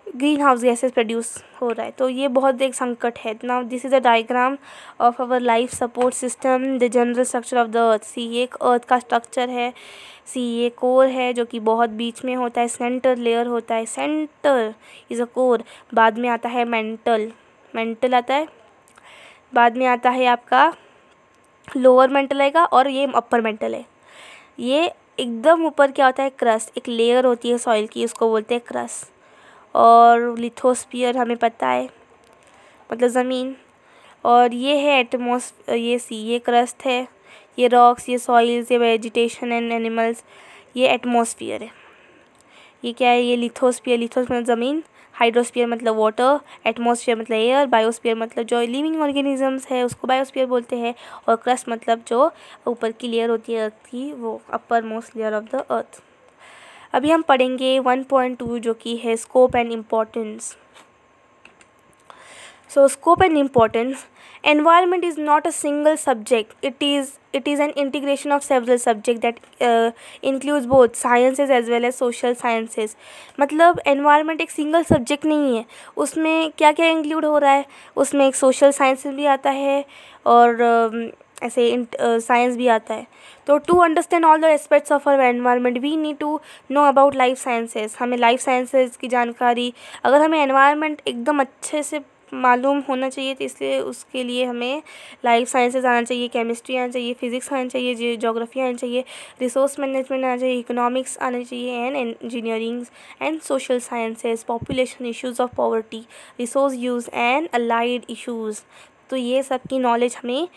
ग्रीन हाउस गैसेस प्रोड्यूस हो रहा है। तो ये बहुत एक संकट है। Now this is a diagram of our life support system, the general structure of the earth. See, ये एक अर्थ का स्ट्रक्चर है। सी, ये कोर है जो कि बहुत बीच में होता है, सेंटर लेयर होता है, सेंटर इज़ अ कोर। बाद में आता है मेंटल आता है, बाद में आता है आपका लोअर मेंटल आएगा, और ये अपर मेंटल है। ये एकदम ऊपर क्या होता है? क्रस्ट, एक लेयर होती है सॉइल की, उसको बोलते हैं क्रस्ट। और लिथोस्फीयर हमें पता है, मतलब ज़मीन। और ये है ये क्रस्ट है, ये रॉक्स, ये सॉइल्स, ये वेजिटेशन एंड एनिमल्स, ये एटमॉस्फियर है। ये क्या है? ये लिथोस्फीयर मतलब ज़मीन, हाइड्रोस्फीयर मतलब वाटर, एटमॉस्फेयर मतलब एयर, बायोस्फीयर मतलब जो लिविंग ऑर्गेनिजम्स है उसको बायोस्फीयर बोलते हैं, और क्रस्ट मतलब जो ऊपर की लेयर होती है अर्थ की, वो upper most layer of the earth. अभी हम पढ़ेंगे 1.2 जो कि है scope and importance. So scope and importance. Environment is not a single subject. It is an integration of several subjects that includes both sciences as well as social sciences. मतलब environment एक single subject नहीं है, उसमें क्या क्या include हो रहा है? उसमें एक social sciences भी आता है और ऐसे साइंस भी आता है। तो to understand all the aspects of our environment we need to know about life sciences. हमें लाइफ साइंसेज की जानकारी, अगर हमें एनवायरनमेंट एकदम अच्छे से मालूम होना चाहिए, तो इसलिए उसके लिए हमें लाइफ साइंसेज आना चाहिए, केमिस्ट्री आना चाहिए, फिजिक्स आना चाहिए, ज्योग्राफी आना चाहिए, रिसोर्स मैनेजमेंट आना चाहिए, इकोनॉमिक्स आना चाहिए, and engineering and social sciences, population issues of poverty, resource use and allied issues. तो ये सब की नॉलेज हमें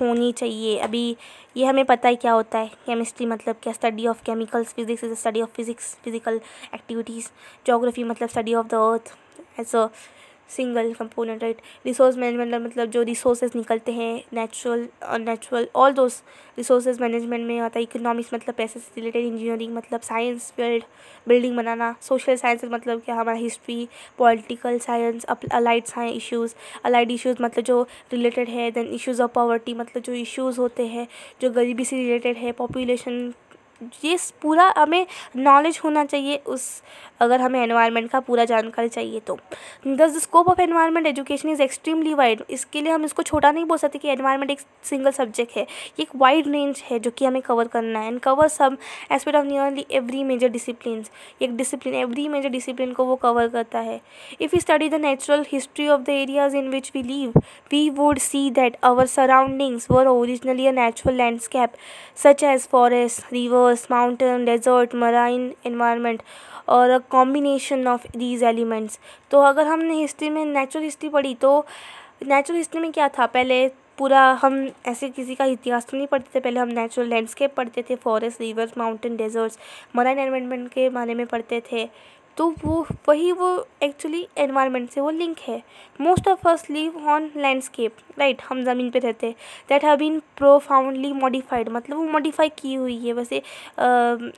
होनी चाहिए। अभी ये हमें पता है क्या होता है। केमिस्ट्री मतलब क्या? Study of chemicals. Physics is study of physical activities. Geography मतलब study of the earth as a single component, right. Resource management मतलब जो रिसोर्सेज निकलते हैं natural all those resources management में आता है। इकोनॉमिक्स मतलब पैसे से रिलेटेड। इंजीनियरिंग मतलब साइंस फील्ड, बिल्डिंग बनाना। सोशल साइंसेज मतलब क्या? हमारा history, political science, allied science issues. Allied issues मतलब जो रिलेटेड है। देन इश्यूज़ ऑफ पॉवर्टी मतलब जो इश्यूज़ होते हैं जो गरीबी से रिलेटेड है। पॉपुलेशन ये पूरा हमें नॉलेज होना चाहिए उस, अगर हमें एनवायरनमेंट का पूरा जानकारी चाहिए तो। दस the scope of environment education is extremely wide. इसके लिए हम इसको छोटा नहीं बोल सकते कि एनवायरनमेंट एक सिंगल सब्जेक्ट है, ये एक वाइड रेंज है जो कि हमें कवर करना है। And cover some aspect of nearly every major discipline. एक डिसिप्लिन एवरी मेजर डिसिप्लिन को वो कवर करता है। If we study the natural history of the areas in which we live, we would see that our surroundings were originally a natural landscape such as forest, rivers, mountain, desert, marine environment और a combination of these elements. तो अगर हमने history में natural history पढ़ी तो natural history में क्या था, पहले पूरा हम ऐसे किसी का इतिहास तो नहीं पढ़ते थे, पहले हम नेचुरल लैंडस्केप पढ़ते थे, forest, rivers, mountain, deserts, marine environment के बारे में पढ़ते थे। तो वो एक्चुअली एनवायरनमेंट से वो लिंक है। Most of us live on landscape, right, हम ज़मीन पे रहते हैं। That have been profoundly modified, मतलब वो मॉडिफाई की हुई है, वैसे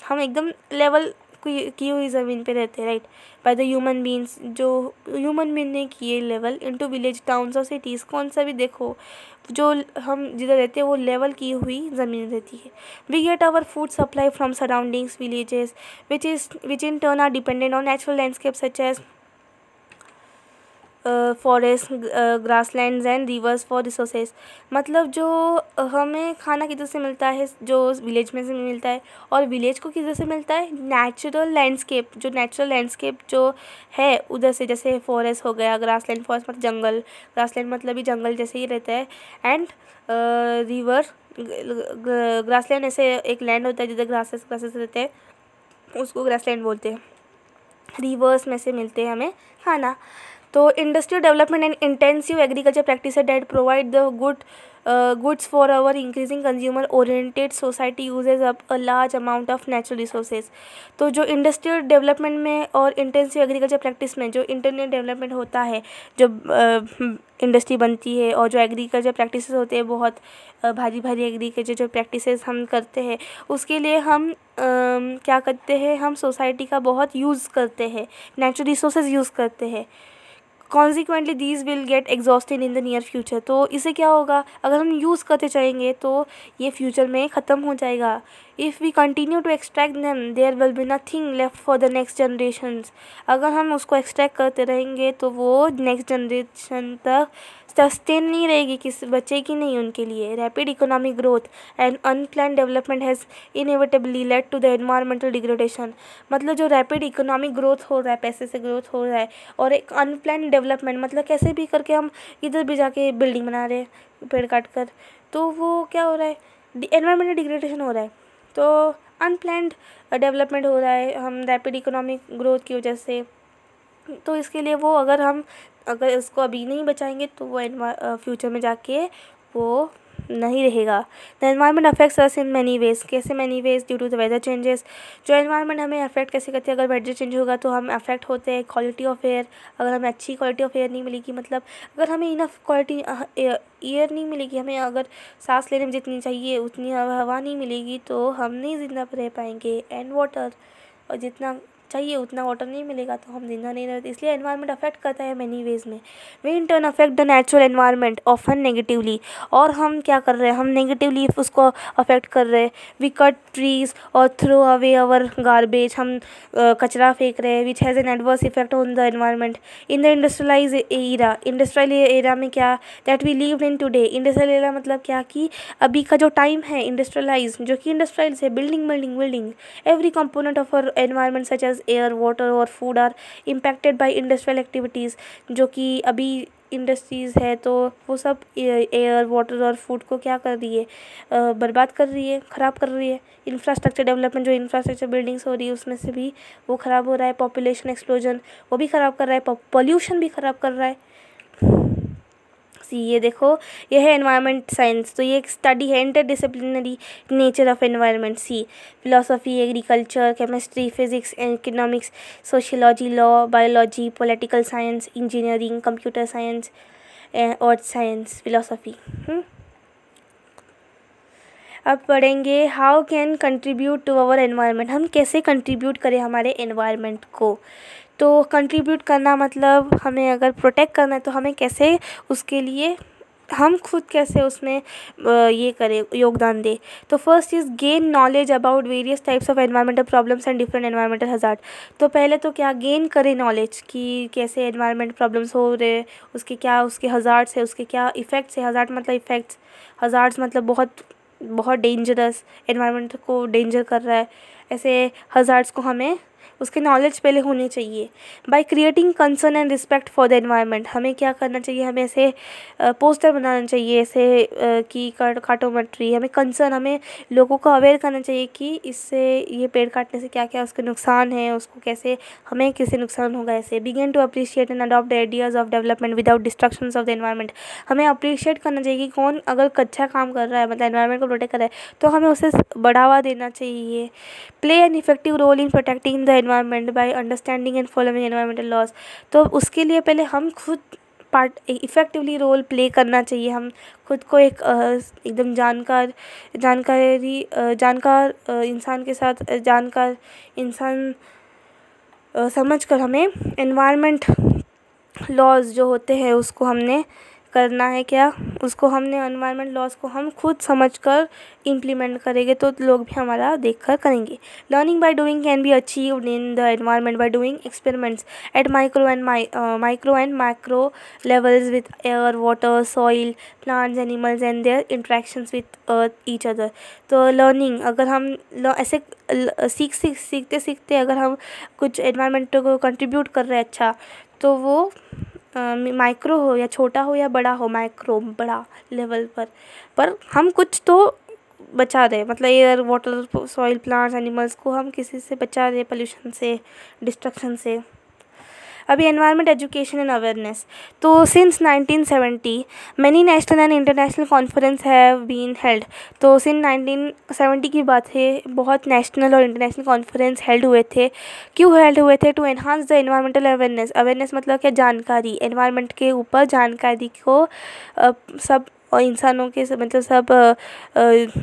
हम एकदम लेवल की हुई ज़मीन पे रहते हैं, right, by the human beings, जो ह्यूमन बींग ने किए लेवल इनटू विलेज, टाउन्स और सिटीज़। कौन सा भी देखो, जो हम जिधर रहते हैं वो लेवल की हुई ज़मीन रहती है। We get our food supply from surroundings villages which in turn are dependent on natural landscape such as forest, grasslands and rivers for resources. मतलब जो हमें खाना किधर से मिलता है, जो विलेज में से मिलता है, और विलेज को किधर से मिलता है, नेचुरल लैंडस्केप, जो नेचुरल लैंडस्केप जो है उधर से, जैसे फॉरेस्ट हो गया, ग्रासलैंड, फॉरेस्ट मतलब जंगल, ग्रासलैंड मतलब भी जंगल जैसे ही रहता है, एंड रिवर, ग्रासलैंड ऐसे एक लैंड होता है जिधर ग्रासेस रहते हैं, उसको ग्रासलैंड बोलते हैं। रिवर्स में से मिलते हैं हमें खाना। तो industrial development and intensive agriculture practice that provide the goods for our increasing consumer oriented society uses up a large amount of natural resources. तो जो इंडस्ट्रियल डेवलपमेंट में और इंटेंसिव एग्रीकल्चर प्रैक्टिस में जो इंटरनेट डेवलपमेंट होता है, जब industry बनती है, और जो एग्रीकल्चर प्रैक्टिसेस होते हैं, बहुत भारी भारी एग्रीकल्चर जो प्रैक्टिसेस हम करते हैं, उसके लिए हम क्या करते हैं, हम सोसाइटी का बहुत यूज़ करते हैं, नेचुरल रिसोर्सेज यूज़ करते हैं। Consequently these will get exhausted in the near future. तो इससे क्या होगा, अगर हम यूज़ करते जाएंगे तो ये फ्यूचर में ख़त्म हो जाएगा। If we continue to extract them there will be nothing left for the next generations. अगर हम उसको एक्सट्रैक्ट करते रहेंगे तो वो नेक्स्ट जनरेशन तक सस्टेन नहीं रहेगी, किसी बचेगी नहीं उनके लिए। Rapid economic growth and unplanned development has inevitably led to the environmental degradation. मतलब जो रैपिड इकोनॉमिक ग्रोथ हो रहा है, पैसे से ग्रोथ हो रहा है, और एक अनप्लान डेवलपमेंट, मतलब कैसे भी करके हम इधर भी जाके बिल्डिंग बना रहे हैं पेड़ काट कर, तो वो क्या हो रहा है, एनवायरमेंटल डिग्रेडेशन हो रहा है। तो अनप्लान्ड डेवलपमेंट हो रहा है हम रैपिड इकोनॉमिक ग्रोथ की वजह से। तो इसके लिए वो अगर इसको अभी नहीं बचाएंगे तो वो फ्यूचर में जाके वो नहीं रहेगा। The environment affects us in many ways. कैसे many ways? Due to the weather changes. जो एनवायरनमेंट हमें अफेक्ट कैसे करती है, अगर वेदर चेंज होगा तो हम अफेक्ट होते हैं। क्वालिटी ऑफ एयर, अगर हमें अच्छी क्वालिटी ऑफ एयर नहीं मिलेगी, मतलब अगर हमें इनफ क्वालिटी एयर नहीं मिलेगी, हमें अगर सांस लेने में जितनी चाहिए उतनी हवा नहीं मिलेगी तो हम नहीं ज़िंदा रह पाएंगे। एंड वाटर, और जितना चाहिए उतना वाटर नहीं मिलेगा तो हम जिंदा नहीं रहते। इसलिए एनवायरनमेंट अफेक्ट करता है मैनी वेज में। They in turn affect the natural environment often negatively. और हम क्या कर रहे हैं, हम नेगेटिवली उसको अफेक्ट कर रहे हैं। वी कट ट्रीज और थ्रो अवे आवर गार्बेज। हम कचरा फेंक रहे हैं, which has an adverse effect on the environment. In the industrialise era, industrial era में क्या, that we live in today. Industrial era मतलब क्या कि अभी का जो टाइम है इंडस्ट्रियलाइज, जो कि इंडस्ट्रियल्स है, building every component of our environment such as air, water और food are impacted by industrial activities. जो कि अभी इंडस्ट्रीज़ है तो वो सब एयर, वाटर और फूड को क्या कर रही है, बर्बाद कर रही है, ख़राब कर रही है। इंफ्रास्ट्रक्चर डेवलपमेंट, जो इंफ्रास्ट्रक्चर बिल्डिंग्स हो रही है उसमें से भी वो ख़राब हो रहा है। पॉपुलेशन एक्सप्लोजन, वो भी ख़राब कर रहा है। पॉल्यूशन भी ख़राब कर रहा है। ये देखो, ये है एनवायरनमेंट साइंस। तो ये एक स्टडी है interdisciplinary nature of environment. See philosophy, agriculture, chemistry, physics, economics, sociology, law, biology, political science, engineering, computer science, earth science, philosophy. अब पढ़ेंगे how can contribute to our environment. हम कैसे कंट्रीब्यूट करें हमारे एनवायरनमेंट को। तो कंट्रीब्यूट करना मतलब हमें अगर प्रोटेक्ट करना है तो हमें कैसे उसके लिए हम खुद कैसे उसमें ये करें, योगदान दें। तो first is gain knowledge about various types of environmental problems and different environmental hazard. तो पहले तो क्या गेन करें नॉलेज कि कैसे एनवायरमेंट प्रॉब्लम्स हो रहे, उसके क्या उसके हज़ार्ड्स है, उसके क्या इफ़ेक्ट्स है। हज़ार्ड मतलब इफ़ेक्ट्स, हज़ार्ड्स मतलब बहुत बहुत डेंजरस, एनवायरमेंट को डेंजर कर रहा है, ऐसे हज़ार्ड्स को हमें उसके नॉलेज पहले होनी चाहिए। By creating concern and respect for the environment, हमें क्या करना चाहिए, हमें ऐसे पोस्टर बनाना चाहिए ऐसे कि काटो मत ट्री, हमें कंसर्न, हमें लोगों को अवेयर करना चाहिए कि इससे ये पेड़ काटने से क्या क्या उसके नुकसान है, उसको कैसे हमें कैसे नुकसान होगा। ऐसे begin to appreciate and adopt the ideas of development without destructions of the environment. हमें अप्रिशिएट करना चाहिए कि कौन अगर अच्छा काम कर रहा है, मतलब एनवायरनमेंट को प्रोटेक्ट कर रहा है, तो हमें उसे बढ़ावा देना चाहिए। Play an effective role in protecting the environment by understanding and following environmental laws. तो उसके लिए पहले हम खुद इफ़ेक्टिवली रोल प्ले करना चाहिए। हम खुद को एक एकदम जानकार इंसान के साथ जानकार इंसान समझ कर हमें एनवायरनमेंट लॉज जो होते हैं उसको हमने करना है। क्या उसको हमने एनवायरनमेंट लॉज को हम खुद समझकर इम्प्लीमेंट करेंगे तो लोग भी हमारा देखकर करेंगे। Learning by doing can be achieved in the environment by doing experiments at micro and macro levels with air, water, soil, plants, animals and their interactions with each other. तो लर्निंग, अगर हम ऐसे सीखते सीखते अगर हम कुछ एनवायरनमेंट को कंट्रीब्यूट कर रहे हैं अच्छा, तो वो माइक्रो हो या छोटा हो या बड़ा हो, माइक्रो बड़ा लेवल पर हम कुछ तो बचा रहे, मतलब air, water, soil, plants, animals को हम किसी से बचा रहे, पोल्यूशन से, डिस्ट्रक्शन से। अभी एनवायरनमेंट एजुकेशन एंड अवेयरनेस, तो since 1970 many national and international conference have been held. तो सिंस 1970 की बात है, बहुत नेशनल और इंटरनेशनल कॉन्फ्रेंस हेल्ड हुए थे। क्यों हेल्ड हुए थे? To enhance the environmental awareness. Awareness मतलब क्या? जानकारी, एनवायरनमेंट के ऊपर जानकारी को सब और इंसानों के मतलब सब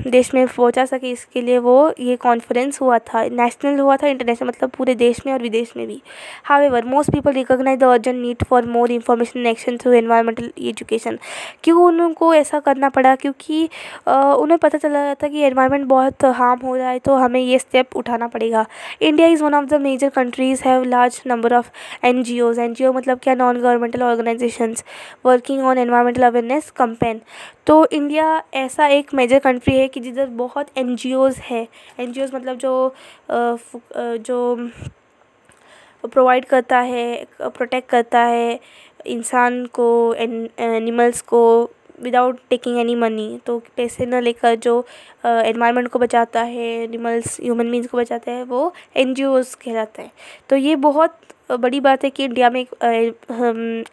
देश में पहुंचा सके, इसके लिए वो ये कॉन्फ्रेंस हुआ था। नेशनल हुआ था, इंटरनेशनल मतलब पूरे देश में और विदेश में भी। However most people recognise the urgent need for more information and action through environmental education. क्यों उनको ऐसा करना पड़ा? क्योंकि उन्हें पता चला था कि एनवायरनमेंट बहुत हार्म हो रहा है, तो हमें ये स्टेप उठाना पड़ेगा। India is one of the major countries have large number of NGOs। NGO मतलब क्या? Non governmental organisations working on environmental awareness campaign. तो इंडिया ऐसा एक मेजर कंट्री है कि जिधर बहुत NGOs है। NGOs मतलब जो प्रोवाइड करता है, प्रोटेक्ट करता है इंसान को, एनिमल्स को विदाउट टेकिंग एनी मनी। तो पैसे न लेकर जो एनवायरनमेंट को बचाता है, एनिमल्स, ह्यूमन बींग्स को बचाता है, वो NGOs कहलाता है। तो ये बहुत बड़ी बात है कि इंडिया में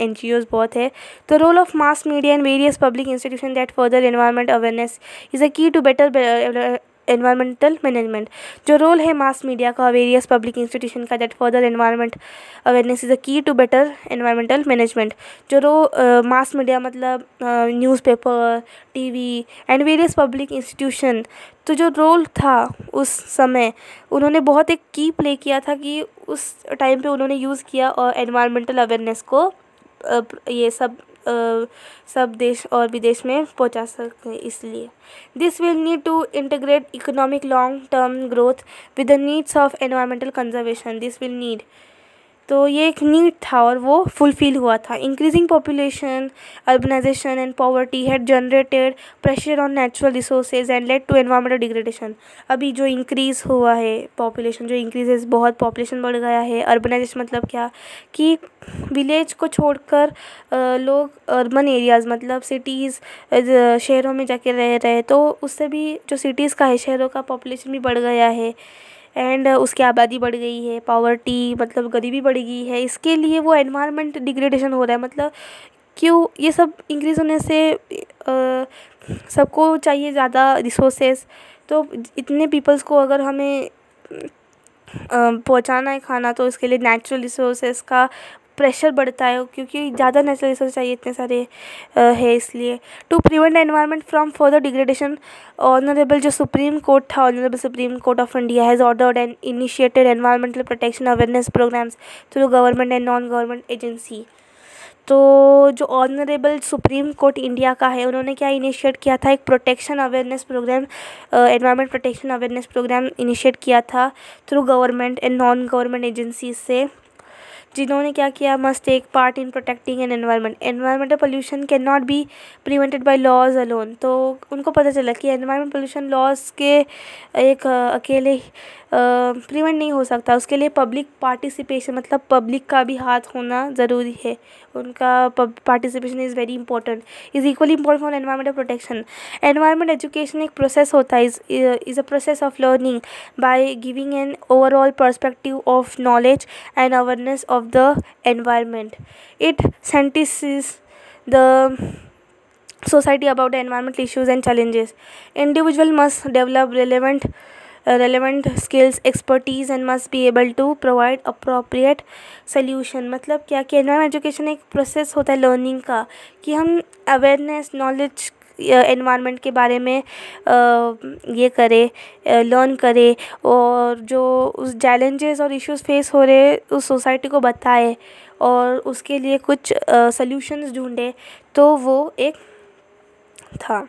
NGOs बहुत है। तो role of mass media and various public institution that further environment awareness is a key to better environmental management. जो रोल है मास मीडिया का, वेरियस पब्लिक इंस्टीट्यूशन का, that further environment awareness is a key to better environmental management. जो mass media मतलब newspaper, TV and various public institution, तो जो role था उस समय उन्होंने बहुत एक की प्ले किया था कि उस टाइम पे उन्होंने यूज़ किया और एनवायरमेंटल अवेयरनेस को ये सब देश और विदेश में पहुंचा सकें। इसलिए this will need to integrate economic long term growth with the needs of environmental conservation. This will need, तो ये एक नीड था और वो फुलफ़िल हुआ था। Increasing population, urbanisation and poverty had generated pressure on natural resources and led to environmental degradation. अभी जो इंक्रीज़ हुआ है पॉपुलेशन, जो इंक्रीजेस, बहुत पॉपुलेशन बढ़ गया है। अर्बनाइजेशन मतलब क्या? कि विलेज को छोड़कर लोग अर्बन एरियाज़ मतलब सिटीज़, शहरों में जाके रह रहे, तो उससे भी जो सिटीज़ का है, शहरों का पॉपुलेशन भी बढ़ गया है एंड उसकी आबादी बढ़ गई है। पॉवर्टी मतलब गरीबी बढ़ गई है, इसके लिए वो एनवायरनमेंट डिग्रेडेशन हो रहा है। मतलब क्यों? ये सब इंक्रीज़ होने से सबको चाहिए ज़्यादा रिसोर्सेस, तो इतने पीपल्स को अगर हमें पहुंचाना है खाना, तो इसके लिए नेचुरल रिसोर्सेस का प्रेशर बढ़ता है, क्योंकि ज़्यादा नेचुरल रिसोर्स चाहिए, इतने सारे है। इसलिए to prevent environment from further degradation, honourable जो सुप्रीम कोर्ट था, honourable supreme court of India has ordered and initiated environmental protection awareness programmes through government and non government agency. तो जो ऑनरेबल सुप्रीम कोर्ट इंडिया का है, उन्होंने क्या initiate किया था, एक protection awareness program, environment protection awareness program initiate किया था through government and non government agencies से, जिन्होंने क्या किया, must take part in protecting an environment. Environmental pollution can not be prevented by laws alone. तो उनको पता चला कि एनवायरमेंट पोल्यूशन लॉज के एक अकेले प्रिवेंट नहीं हो सकता, उसके लिए पब्लिक पार्टिसिपेशन, मतलब पब्लिक का भी हाथ होना ज़रूरी है। उनका participation is very important, is equally important for environmental protection. Environment education एक प्रोसेस होता है, is a process of learning by giving an overall perspective of knowledge and awareness of the environment. It sensitizes the society about the environmental issues and challenges. Individual must develop relevant skills, expertise and must be able to provide appropriate solution। मतलब क्या कि environment education एक process होता है learning का, कि हम awareness, knowledge environment के बारे में ये करें, लर्न करें, और जो उस चैलेंजेस और इश्यूज़ फेस हो रहे उस सोसाइटी को बताए और उसके लिए कुछ सॉल्यूशंस ढूंढे। तो वो एक था।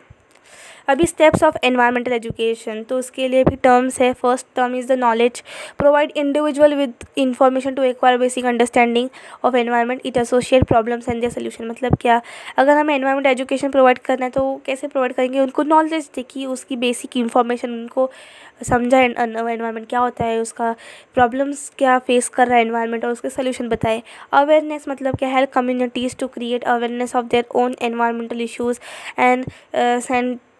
अभी स्टेप्स ऑफ एनवायरमेंटल एजुकेशन, तो उसके लिए भी टर्म्स है। First term is the knowledge, provide individual with information to acquire basic understanding of environment, it associate problems and their solution. मतलब क्या, अगर हमें एनवायरमेंट एजुकेशन प्रोवाइड करना है तो कैसे प्रोवाइड करेंगे, उनको नॉलेज देखिए, उसकी बेसिक इंफॉर्मेशन उनको समझा, एनवायरनमेंट क्या होता है, उसका प्रॉब्लम्स क्या फेस कर रहा है एनवायरनमेंट, और उसके सोल्यूशन बताए। अवेयरनेस मतलब क्या, help communities to create awareness of their own environmental issues and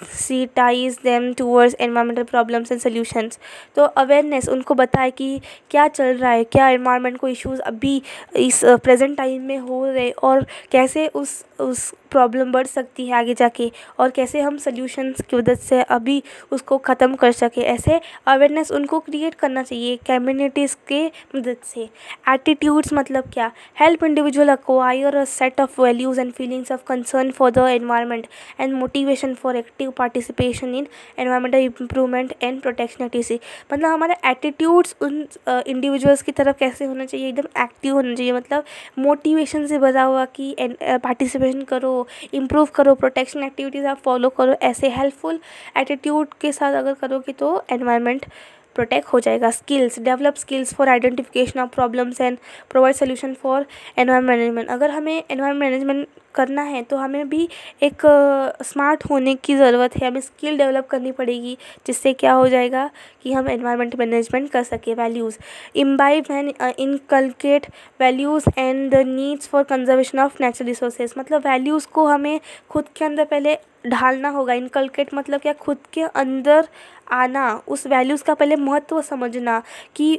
sensitize them towards environmental problems and solutions। तो अवेयरनेस उनको बताए कि क्या चल रहा है, क्या एनवायरनमेंट को इश्यूज़ अभी इस प्रेजेंट टाइम में हो रहे, और कैसे उस प्रॉब्लम बढ़ सकती है आगे जाके, और कैसे हम सॉल्यूशंस की मदद से अभी उसको ख़त्म कर सके। ऐसे अवेयरनेस उनको क्रिएट करना चाहिए कम्युनिटीज़ के मदद से। एटीट्यूड्स मतलब क्या, help individual acquire a set of values and feelings of concern for the environment and motivation for active participation in environmental improvement and protection activity. मतलब हमारे एटीट्यूड्स उन इंडिविजुअल्स की तरफ कैसे होना चाहिए, एकदम एक्टिव होना चाहिए, मतलब मोटिवेशन से भरा हुआ कि पार्टिसिपेशन करो, इम्प्रूव करो, प्रोटेक्शन एक्टिविटीज़ आप फॉलो करो। ऐसे हेल्पफुल एटीट्यूड के साथ अगर करोगे तो एनवायरनमेंट प्रोटेक्ट हो जाएगा। Skills, develop skills for identification of problems and provide solution for environment management. अगर हमें एनवायरमेंट मैनेजमेंट करना है तो हमें भी एक स्मार्ट होने की ज़रूरत है, हमें स्किल डेवलप करनी पड़ेगी, जिससे क्या हो जाएगा कि हम एनवायरमेंट मैनेजमेंट कर सकें। Values, imbibe and inculcate values and the needs for conservation of natural resources. मतलब वैल्यूज़ को हमें खुद के अंदर पहले ढालना होगा। इनकलकेट मतलब क्या, खुद के अंदर आना, उस वैल्यूज़ का पहले महत्व समझना कि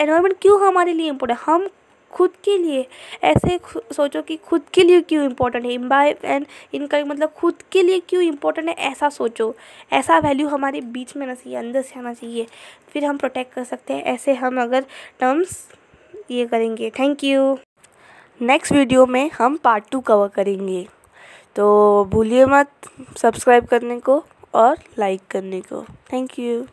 एनवायरनमेंट क्यों हमारे लिए इम्पोर्टेंट, हम खुद के लिए ऐसे सोचो कि खुद के लिए क्यों इम्पोर्टेंट है। इम्बाइब एंड इनकलकेट मतलब खुद के लिए क्यों इम्पोर्टेंट है, ऐसा सोचो, ऐसा वैल्यू हमारे बीच में आना चाहिए, अंदर से आना चाहिए, फिर हम प्रोटेक्ट कर सकते हैं। ऐसे हम अगर टर्म्स ये करेंगे। Thank you. नेक्स्ट वीडियो में हम पार्ट 2 कवर करेंगे, तो भूलिए मत सब्सक्राइब करने को और लाइक करने को। Thank you.